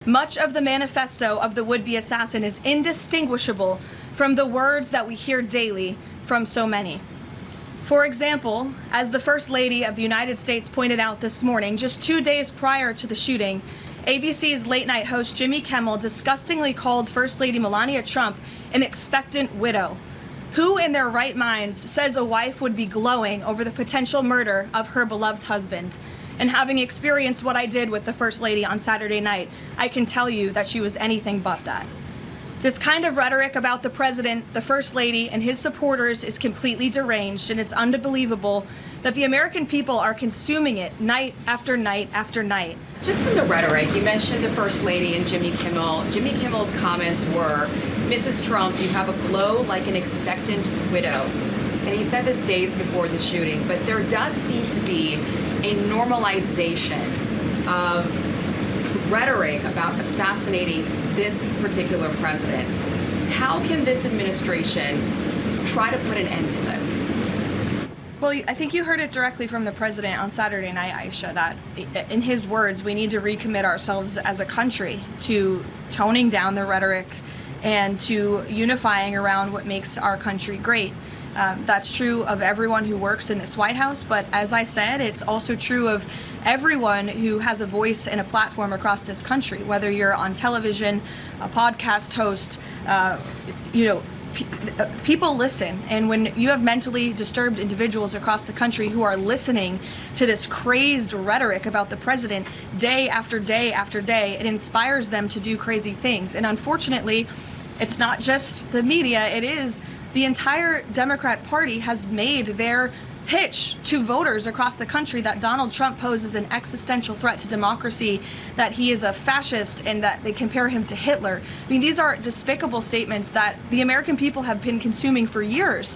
Much of the manifesto of the would-be assassin is indistinguishable from the words that we hear daily from so many. For example, as the First Lady of the United States pointed out this morning, just 2 days prior to the shooting, ABC's late-night host Jimmy Kimmel disgustingly called First Lady Melania Trump an expectant widow. Who in their right minds says a wife would be glowing over the potential murder of her beloved husband? And having experienced what I did with the First Lady on Saturday night, I can tell you that she was anything but that. This kind of rhetoric about the president, the First Lady, and his supporters is completely deranged, and it's unbelievable that the American people are consuming it night after night after night. Just from the rhetoric, you mentioned the First Lady and Jimmy Kimmel. Jimmy Kimmel's comments were, "Mrs. Trump, you have a glow like an expectant widow." And he said this days before the shooting, but there does seem to be a normalization of rhetoric about assassinating this particular president. How can this administration try to put an end to this? Well, I think you heard it directly from the president on Saturday night, Aisha, that in his words, we need to recommit ourselves as a country to toning down the rhetoric and to unifying around what makes our country great. That's true of everyone who works in this White House, but as I said, it's also true of everyone who has a voice and a platform across this country, whether you're on television, a podcast host, people listen. And when you have mentally disturbed individuals across the country who are listening to this crazed rhetoric about the president day after day after day, it inspires them to do crazy things. And unfortunately, it's not just the media, it is the entire Democrat Party has made their pitch to voters across the country that Donald Trump poses an existential threat to democracy, that he is a fascist, and that they compare him to Hitler. I mean, these are despicable statements that the American people have been consuming for years.